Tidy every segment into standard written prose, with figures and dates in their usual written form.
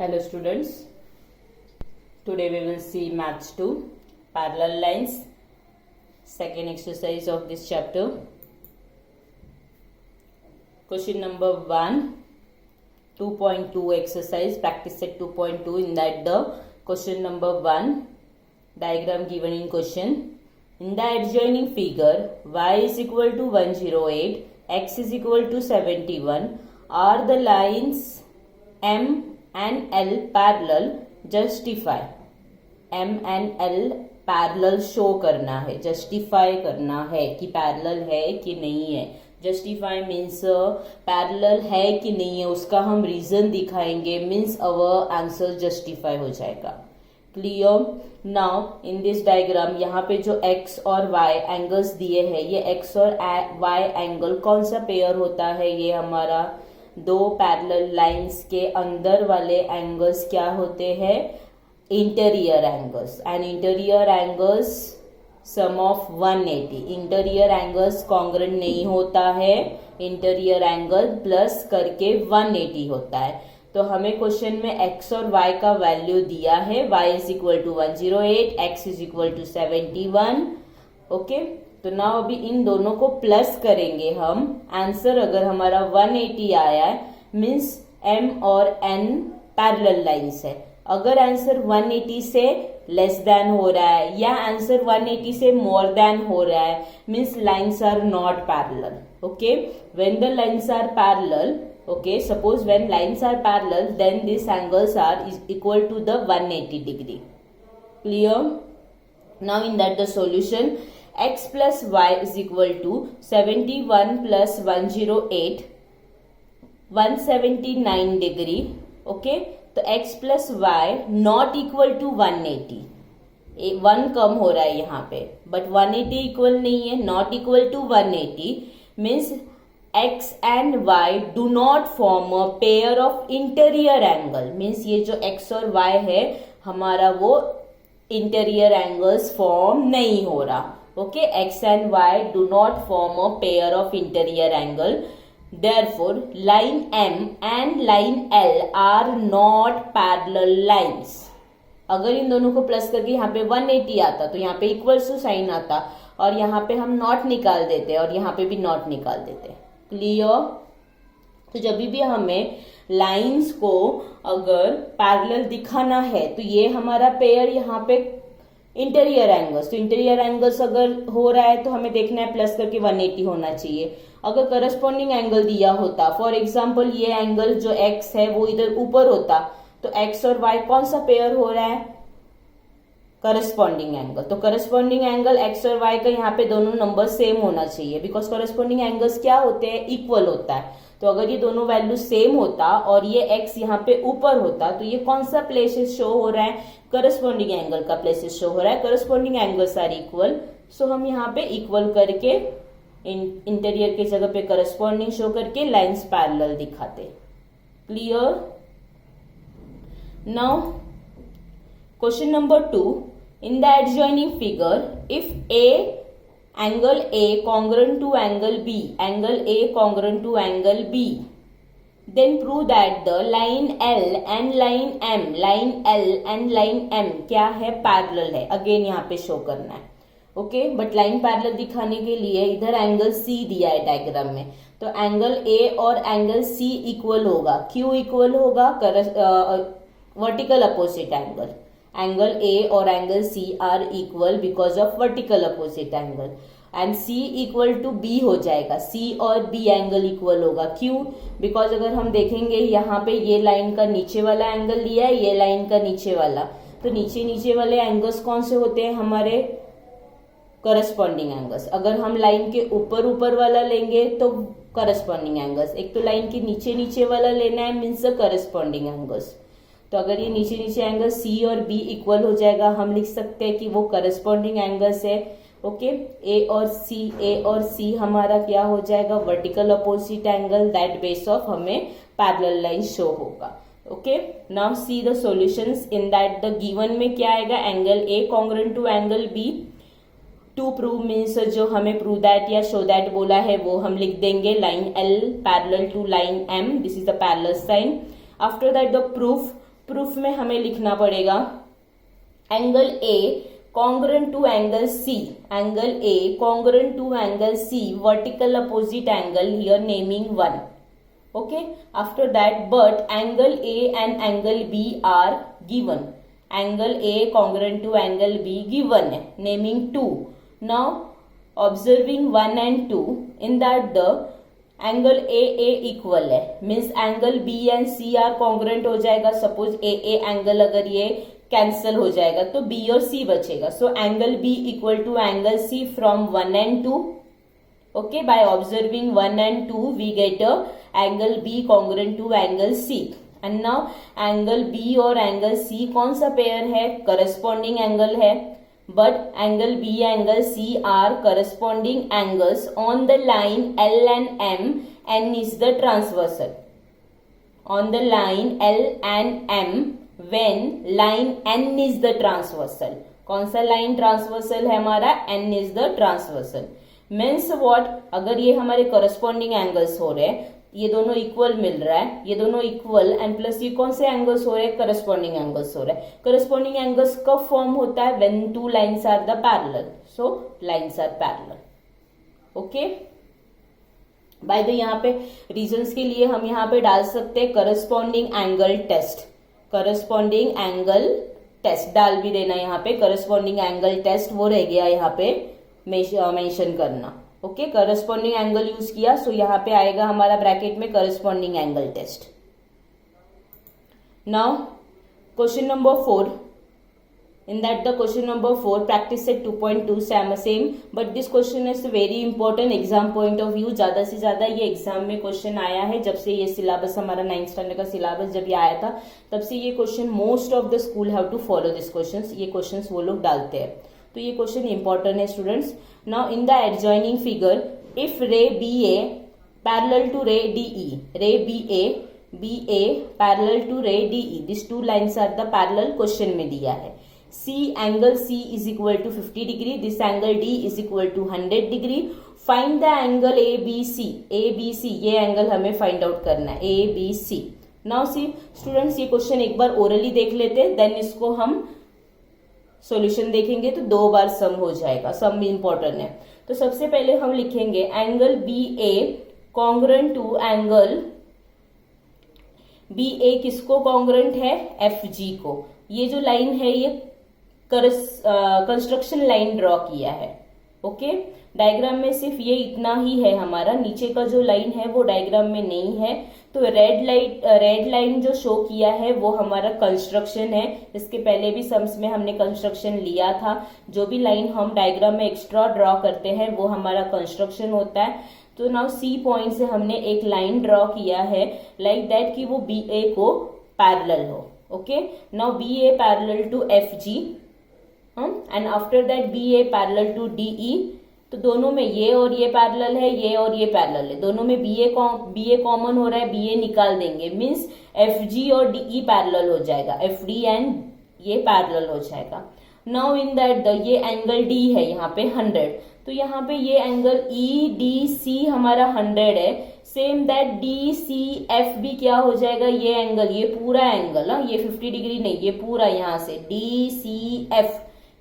Hello students, today we will see Maths 2 parallel lines, second exercise of this chapter. Question number 1, 2.2 exercise, practice set 2.2. In that the question number 1, diagram given in question. In the adjoining figure, y is equal to 108, x is equal to 71 are the lines M and L parallel. Justify. M and L parallel show करना है, justify करना है कि parallel है कि नहीं है. Justify means parallel है कि नहीं है, उसका हम रीजन दिखाएंगे, मीन्स अवर आंसर जस्टिफाई हो जाएगा. Clear. Now in this diagram यहाँ पे जो x और y एंगल्स दिए हैं, ये x और y एंगल कौन सा पेयर होता है? ये हमारा दो पैरेलल लाइंस के अंदर वाले एंगल्स क्या होते हैं? Interior angles. And interior angles sum of 180. Interior angles congruent नहीं होता है, इंटीरियर एंगल प्लस करके 180 होता है. तो हमें क्वेश्चन में x और y का वैल्यू दिया है. y is equal to 108, x is equal to 71. Okay, तो नाउ अभी इन दोनों को प्लस करेंगे हम. आंसर अगर हमारा 180 आया है, मीन्स m और n पैरेलल लाइंस है. अगर आंसर 180 से लेस देन हो रहा है या आंसर 180 से मोर देन हो रहा है, means lines are not parallel. Okay, when the lines are parallel, okay, suppose when lines are parallel, then these angles are is equal to the 180 degree. Clear. Now in that the solution, x plus y is equal to 71 plus 108, 179 degree. Okay, तो x plus y not equal to 180. 1 कम हो रहा है यहाँ पे, but 180 equal नहीं है. Not equal to 180 means x and y do not form a pair of interior angle. Means ये जो x और y है हमारा वो इंटीरियर एंगल्स फॉर्म नहीं हो रहा. Okay, x and y do not form a pair of interior angle. Therefore, line M and line L are not parallel lines. अगर इन दोनों को प्लस करके यहाँ पे 180 आता तो यहाँ पे इक्वल टू साइन आता और यहाँ पे हम नॉट निकाल देते और यहाँ पे भी नॉट निकाल देते. क्लियर. तो जब भी हमें लाइंस को अगर पैरेलल दिखाना है तो ये हमारा पेयर यहाँ पे इंटीरियर एंगल्स. तो इंटीरियर एंगल्स अगर हो रहा है तो हमें देखना है प्लस करके 180 होना चाहिए. अगर करस्पॉन्डिंग एंगल दिया होता, फॉर एग्जांपल ये एंगल जो x है वो इधर ऊपर होता, तो x और y कौन सा पेयर हो रहा है? Corresponding angle. तो करस्पॉन्डिंग एंगल x और y का यहाँ पे दोनों नंबर सेम होना चाहिए, बिकॉज करस्पॉन्डिंग एंगल्स क्या होते हैं? इक्वल होता है. तो अगर ये दोनों वैल्यू सेम होता और ये x यहाँ पे ऊपर होता तो ये कौन सा प्लेसेस शो हो रहा है? करस्पॉन्डिंग एंगल का प्लेसेस शो हो रहा है. करस्पॉन्डिंग एंगल्स आर इक्वल, सो हम यहाँ पे इक्वल करके इंटीरियर की जगह पे करस्पॉन्डिंग शो करके लाइंस पैरेलल दिखाते. Clear. Now question number 2. In the adjoining figure, if angle A congruent to angle B, angle A congruent to angle B, then prove that the line L and line M क्या है? Parallel है. Again यहाँ पे show करना है. Okay, but line parallel दिखाने के लिए इधर एंगल C दिया है डायग्राम में, तो एंगल A और एंगल C इक्वल होगा. क्यों इक्वल होगा? Vertical opposite angle. Angle A और angle C are equal because of vertical opposite angle. And C equal to B हो जाएगा. C और B एंगल इक्वल होगा. क्यों? बिकॉज अगर हम देखेंगे यहाँ पे ये लाइन का नीचे वाला एंगल लिया है, ये लाइन का नीचे वाला, तो नीचे वाले एंगल्स कौन से होते हैं? हमारे करस्पॉन्डिंग एंगल्स. अगर हम लाइन के ऊपर वाला लेंगे तो करस्पॉन्डिंग एंगल्स. एक तो लाइन के नीचे वाला लेना है, मीन्स द करस्पॉन्डिंग एंगल्स. तो अगर ये नीचे एंगल C और B इक्वल हो जाएगा, हम लिख सकते हैं कि वो करस्पॉन्डिंग एंगल्स है. ओके, A और C हमारा क्या हो जाएगा? Vertical opposite angle. That base of हमें पैरेलल लाइन शो होगा. Okay, now see the solutions. In that the given में क्या आएगा? Angle A congruent to angle B. To prove means जो हमें प्रूव दैट या शो दैट बोला है वो हम लिख देंगे. Line L parallel to line M, this is the parallel sign. After that the proof proof में हमें लिखना पड़ेगा angle A congruent to angle C, angle A congruent to angle C, vertical opposite angle, here naming 1. Okay, after that, but angle A and angle B are given. Angle A congruent to angle B given है, naming 2. Now observing 1 and 2, in that the angle AA equal है, means angle B and C are congruent हो जाएगा. Suppose AA angle अगर ये cancel हो जाएगा तो B और C बचेगा. So angle B equal to angle C from 1 and 2. Okay, by observing 1 and 2 we get a angle B congruent to angle C. And now angle B और angle C कौन सा pair है? Corresponding angle है. But angle B angle C are corresponding angles on the line L and M. N is the transversal. On the line L and M, when line N is the transversal. कौन सा line transversal है हमारा? N is the transversal. Means what? अगर ये हमारे corresponding angles हो रहे हैं, ये दोनों इक्वल मिल रहा है, ये दोनों इक्वल एंड प्लस ये कौन से एंगल्स हो रहे हैं? करस्पॉन्डिंग एंगल्स हो रहे हैं. करस्पॉन्डिंग एंगल्स कब फॉर्म होता है? When two lines are the parallel. So lines are parallel. Okay, by the यहाँ पे रीजंस के लिए हम यहाँ पे डाल सकते हैं corresponding angle test. Corresponding angle test डाल भी देना यहाँ पे. करस्पॉन्डिंग एंगल टेस्ट वो रह गया यहाँ पे मेंशन करना. ओके, करस्पॉन्डिंग एंगल यूज किया, सो यहाँ पे आएगा हमारा ब्रैकेट में corresponding angle test. Now question number 4. In that the question number 4 practice set 2.2 same, but this question is very important exam point of view. ज्यादा से ज्यादा ये एग्जाम में क्वेश्चन आया है. जब से ये सिलेबस हमारा 9th स्टैंडर्ड का सिलेबस जब ये आया था तब से ये question most of the school have to follow this questions. ये क्वेश्चंस वो लोग डालते हैं, तो ये क्वेश्चन इंपॉर्टेंट है students. Now in the adjoining figure if ray B A parallel to ray D E, ray B A parallel to ray D E, this two lines are the parallel. Question में दिया है C angle C is equal to 50 degree. This angle D is equal to 100 degree. Find the angle ABC. ABC ये angle हमें find out करना है. ABC. Now see students, ये question एक बार orally देख लेते हैं, देन इसको हम सॉल्यूशन देखेंगे तो 2 बार सम हो जाएगा. सम इंपॉर्टेंट है. तो सबसे पहले हम लिखेंगे angle BA congruent to angle BA. किसको कॉन्ग्रुएंट है? FG को. ये जो लाइन है ये कंस्ट्रक्शन लाइन ड्रॉ किया है. ओके, डायग्राम में सिर्फ ये इतना ही है हमारा, नीचे का जो लाइन है वो डायग्राम में नहीं है. तो रेड लाइन जो शो किया है वो हमारा कंस्ट्रक्शन है. इसके पहले भी सम्स में हमने कंस्ट्रक्शन लिया था. जो भी लाइन हम डायग्राम में एक्स्ट्रा ड्रॉ करते हैं वो हमारा कंस्ट्रक्शन होता है. तो नाउ C पॉइंट से हमने एक लाइन ड्रॉ किया है लाइक दैट कि वो BA को पैरेलल हो. Okay, now BA parallel to FG and after that BA parallel to DE. तो दोनों में ये और ये पैरेलल है, ये और ये पैरेलल है. दोनों में BA कॉमन हो रहा है, BA निकाल देंगे, मीन्स FG और DE पैरेलल हो जाएगा. FD एंड ये पैरेलल हो जाएगा. नाउ इन दैट ये एंगल D है यहाँ पे 100. तो यहाँ पे ये एंगल EDC हमारा 100 है. सेम दैट DCF भी क्या हो जाएगा? ये एंगल, ये पूरा एंगल, ये 50 डिग्री नहीं, ये पूरा यहाँ से DCF,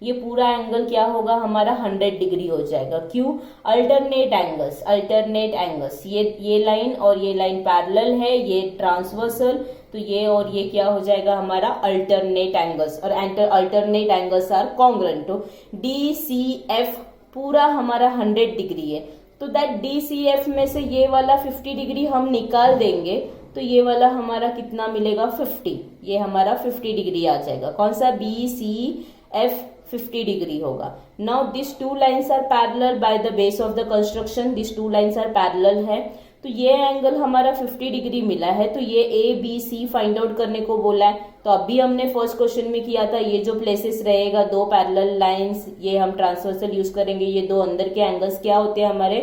ये पूरा एंगल क्या होगा हमारा? 100 डिग्री हो जाएगा. क्यों? Alternate angles. ये लाइन और ये लाइन पैरेलल है, ये ट्रांसवर्सल. तो ये और ये क्या हो जाएगा हमारा? Alternate angles. और अल्टरनेट एंगल्स आर कॉन्ग्रुएंट. तो DCF पूरा हमारा 100 डिग्री है. तो दैट DCF में से ये वाला 50 डिग्री हम निकाल देंगे तो ये वाला हमारा कितना मिलेगा? 50. ये हमारा 50 डिग्री आ जाएगा. कौन सा? BCF 50 डिग्री होगा. Now this two lines are parallel by the base of the construction. This two lines are parallel है. तो ये एंगल हमारा 50 डिग्री मिला है. तो ये ABC फाइंड आउट करने को बोला है. तो अभी हमने फर्स्ट क्वेश्चन में किया था, ये जो प्लेसेस रहेगा 2 पैरेलल लाइंस, ये हम ट्रांसवर्सल यूज करेंगे. ये 2 अंदर के एंगल्स क्या होते हैं हमारे?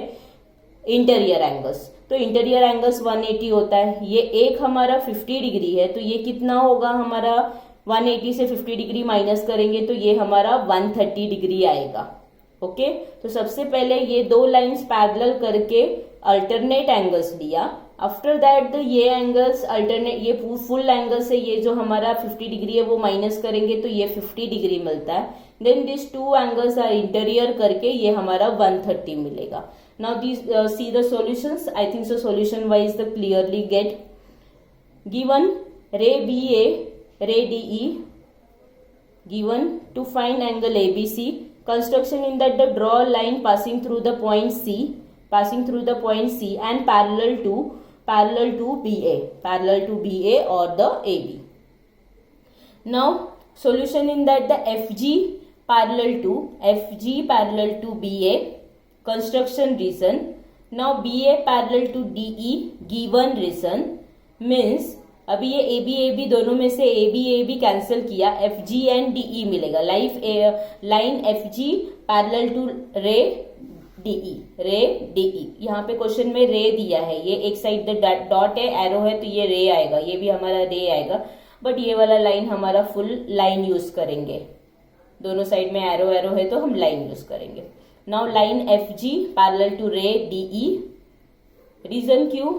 Interior angles. तो इंटीरियर एंगल्स 180 होता है. ये एक हमारा 50 डिग्री है, तो ये कितना होगा हमारा? 180 से 50 डिग्री माइनस करेंगे तो ये हमारा 130 डिग्री आएगा. ओके, तो सबसे पहले ये 2 लाइंस पैरेलल करके अल्टरनेट एंगल्स लिया. आफ्टर दैट ये एंगल्स अल्टरनेट, ये फुल एंगल से ये जो हमारा 50 डिग्री है वो माइनस करेंगे तो ये 50 डिग्री मिलता है. Then this two angles are interior करके ये हमारा 130 मिलेगा. Now this see the solutions. I think so solution wise the clearly get. Given ray BA, रे DE given to find angle ABC. Construction in that the draw a line passing through the point C and parallel to BA or the AB. Now solution in that the FG parallel to BA. Construction reason. Now BA parallel to DE given reason means अभी ये AB दोनों में से AB cancel किया, FG and DE मिलेगा. Line FG parallel to ray DE. यहाँ पे question में रे दिया है, ये एक साइड डॉट है, एरो है, तो ये रे आएगा, ये भी हमारा रे आएगा. बट ये वाला लाइन हमारा फुल लाइन यूज करेंगे. दोनों साइड में एरो है तो हम लाइन यूज करेंगे. Now line FG parallel to ray DE. Reason क्यों?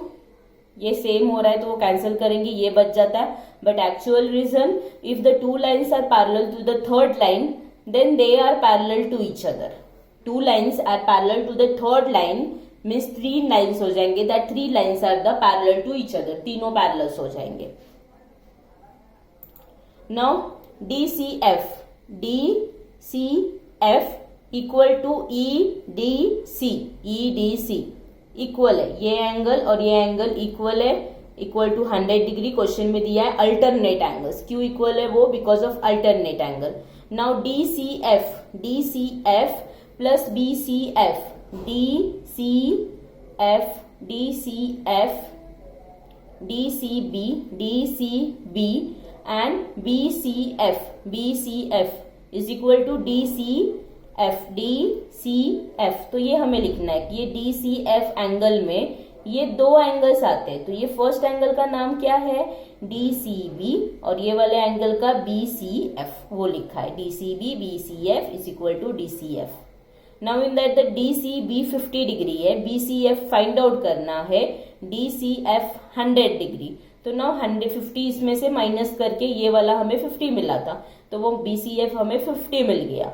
ये सेम हो रहा है तो वो कैंसिल करेंगे, ये बच जाता है. But actual reason, if the two lines are parallel to the third line then they are parallel to each other. Two lines are parallel to the third line means 3 lines हो जाएंगे. That 3 lines are the parallel to each other. तीनों parallels हो जाएंगे. Now DCF equal to EDC equal है. ये angle और ये angle equal है, इक्वल टू 100 डिग्री. क्वेश्चन में दिया है अल्टरनेट एंगल्स. क्यों इक्वल है वो? Because of alternate angle. Now DCF plus BCF DCB and BCF is equal to DCF. तो ये हमें लिखना है कि ये DCF एंगल में ये दो एंगल्स आते हैं. तो ये फर्स्ट एंगल का नाम क्या है? DCB और ये वाले एंगल का BCF, वो लिखा है DCB BCF is equal to DCF. Now in that the DCB 50 degree है, BCF फाइंड आउट करना है, DCF 100 डिग्री. तो नाउ 150 इसमें से माइनस करके ये वाला हमें 50 मिला था, तो वो BCF हमें 50 मिल गया.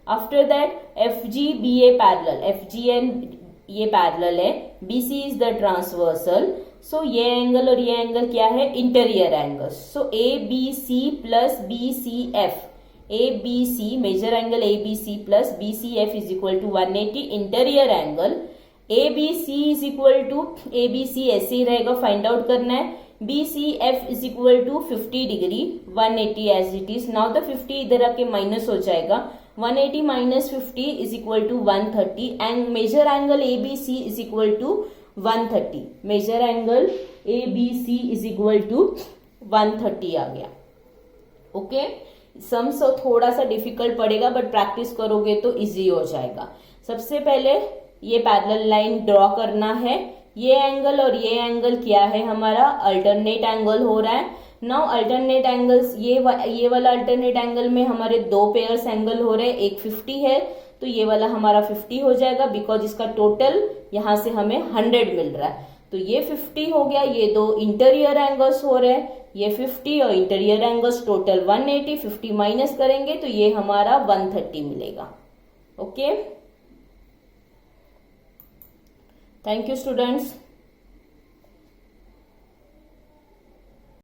After that FG BA parallel, FG and ये पैरेलल है, BC is the transversal. So ये एंगल और ये एंगल क्या है? Interior angle. So ABC plus BCF, ABC major angle ABC plus BCF is equal to 180. Interior angle ABC is equal to ABC ऐसे ही रहेगा, फाइंड आउट करना है. BCF is equal to 50 degree, 180 as it is. Now the 50 इधर आके minus हो जाएगा. 180 minus 50 is equal to 130 and measure angle ABC is equal to 130. Measure angle ABC is equal to 130 आ गया. ओके, सम सो थोड़ा सा difficult पड़ेगा बट प्रैक्टिस करोगे तो इजी हो जाएगा. सबसे पहले ये पैरेलल लाइन ड्रॉ करना है. ये एंगल और ये एंगल क्या है? हमारा अल्टरनेट एंगल हो रहा है. नाउ अल्टरनेट एंगल्स, ये वाला अल्टरनेट एंगल में हमारे दो पेयर्स एंगल हो रहे हैं. एक 50 है तो ये वाला हमारा 50 हो जाएगा बिकॉज इसका टोटल यहां से हमें 100 मिल रहा है. तो ये 50 हो गया. ये दो इंटीरियर एंगल्स हो रहे हैं, ये 50 और इंटीरियर एंगल्स टोटल 180. 50 माइनस करेंगे तो ये हमारा 130 मिलेगा. Okay, thank you students.